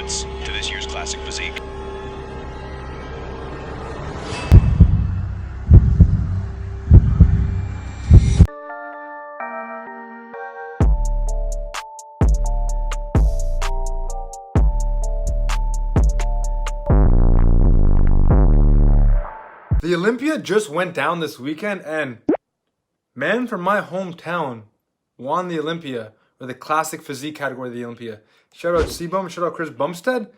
performance to this year's Classic Physique. The Olympia just went down this weekend, and men from my hometown won the Olympia, or the Classic Physique category of the Olympia. Shout out C-Bum, shout out Chris Bumstead.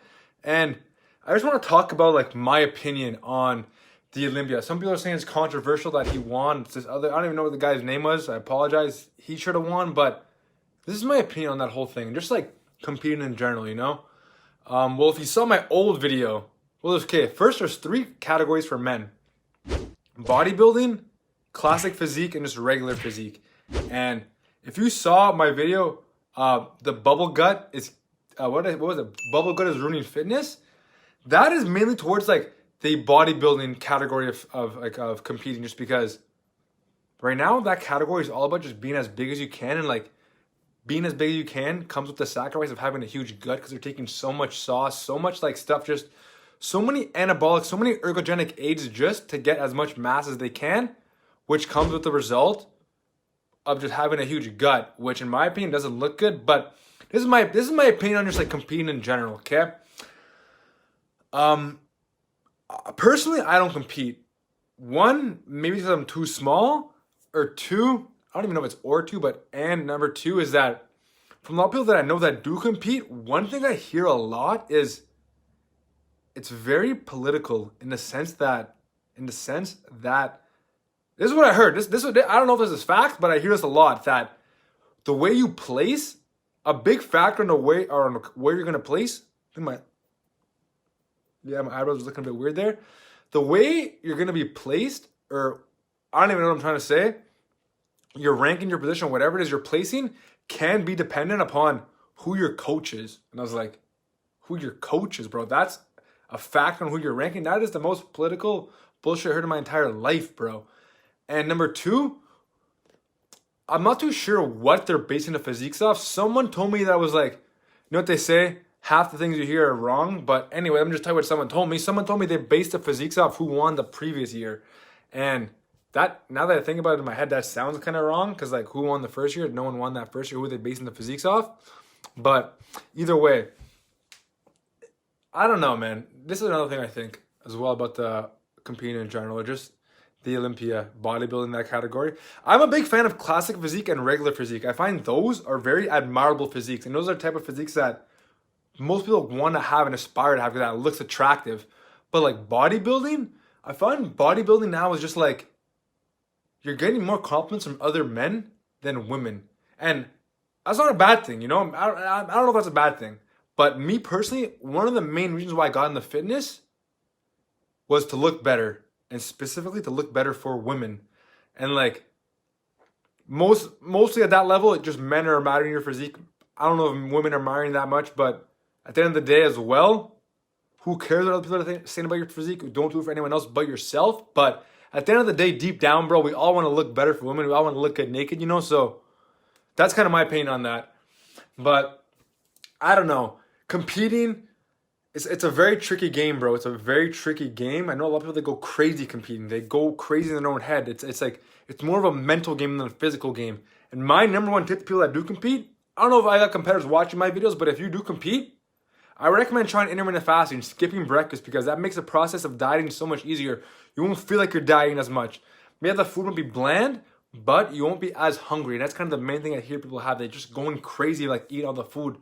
And I just want to talk about like my opinion on the Olympia. Some people are saying it's controversial that he won. It's this other, I don't even know what the guy's name was. I apologize. He should have won, but this is my opinion on that whole thing. Just like competing in general, you know? Well, if you saw my old video, well, okay, first there's 3 categories for men. Bodybuilding, classic physique, and just regular physique. And if you saw my video, the bubble gut is what was it? Bubble gut is ruining fitness. That is mainly towards like the bodybuilding category of competing, just because right now that category is all about just being as big as you can, and like being as big as you can comes with the sacrifice of having a huge gut because they're taking so much sauce, so much like stuff, just so many anabolic, so many ergogenic aids just to get as much mass as they can, which comes with the result of just having a huge gut, which in my opinion doesn't look good. But this is my opinion on just like competing in general, okay? Personally, I don't compete. 1, maybe because I'm too small, or 2, I don't even know if it's or 2, but and number 2 is that from a lot of people that I know that do compete, one thing I hear a lot is it's very political in the sense that this is what I heard. I don't know if this is fact, but I hear this a lot, that the way you place, a big factor in the way, or on where you're gonna place. I think my eyebrows are looking a bit weird there. The way you're gonna be placed, or I don't even know what I'm trying to say. Your ranking, your position, whatever it is you're placing, can be dependent upon who your coach is. And I was like, who your coach is, bro? That's a factor on who you're ranking. That is the most political bullshit I heard in my entire life, bro. And number 2, I'm not too sure what they're basing the physiques off. Someone told me that was like, you know what they say? Half the things you hear are wrong. But anyway, I'm just telling you what someone told me. Someone told me they based the physiques off who won the previous year. And that, now that I think about it in my head, that sounds kind of wrong. Because like, who won the first year? No one won that first year. Who are they basing the physiques off? But either way, I don't know, man. This is another thing I think as well about the competing in general, or just the Olympia, bodybuilding, that category. I'm a big fan of classic physique and regular physique. I find those are very admirable physiques. And those are the type of physiques that most people want to have and aspire to have, because that looks attractive. But like bodybuilding, I find bodybuilding now is just like, you're getting more compliments from other men than women. And that's not a bad thing, you know? I don't know if that's a bad thing. But me personally, one of the main reasons why I got into fitness was to look better, and specifically to look better for women. And like mostly at that level, it just men are admiring your physique. I don't know if women are admiring that much, but at the end of the day as well, who cares what other people are saying about your physique? Don't do it for anyone else but yourself. But at the end of the day, deep down, bro, we all want to look better for women. We all want to look good naked, you know? So that's kind of my opinion on that. But I don't know. Competing, it's a very tricky game, bro. It's a very tricky game. I know a lot of people that go crazy competing. They go crazy in their own head. It's like, it's more of a mental game than a physical game. And my number 1 tip to people that do compete, I don't know if I got competitors watching my videos, but if you do compete, I recommend trying intermittent fasting, skipping breakfast, because that makes the process of dieting so much easier. You won't feel like you're dieting as much. Maybe the food won't be bland, but you won't be as hungry. And that's kind of the main thing I hear people have. They're just going crazy, like eat all the food.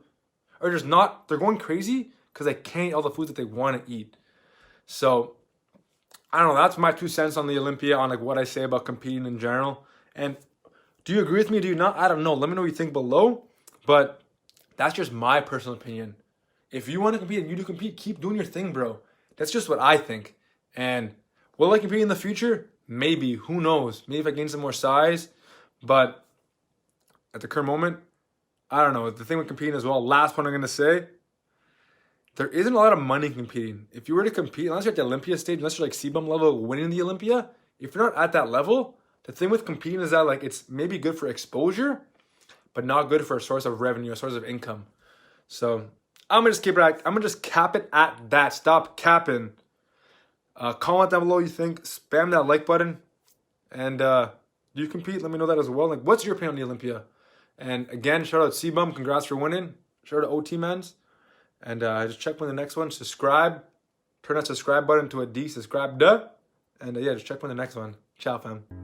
Or just not, they're going crazy because they can't eat all the foods that they want to eat. So, I don't know, that's my 2 cents on the Olympia, on like what I say about competing in general. And do you agree with me? Do you not? I don't know. Let me know what you think below. But that's just my personal opinion. If you want to compete and you do compete, keep doing your thing, bro. That's just what I think. And will I compete in the future? Maybe. Who knows? Maybe if I gain some more size. But at the current moment, I don't know. The thing with competing as well, last point I'm going to say, there isn't a lot of money in competing. If you were to compete, unless you're at the Olympia stage, unless you're like C-Bum level winning the Olympia, if you're not at that level, the thing with competing is that like it's maybe good for exposure, but not good for a source of revenue, a source of income. So I'm gonna just cap it at that. Stop capping. Comment down below what you think. Spam that like button. And do you compete? Let me know that as well. Like, what's your opinion on the Olympia? And again, shout out C-Bum. Congrats for winning. Shout out to OT Mans. And just check for the next one. Subscribe. Turn that subscribe button to a D. Subscribe. Duh. And yeah, just check for the next one. Ciao, fam.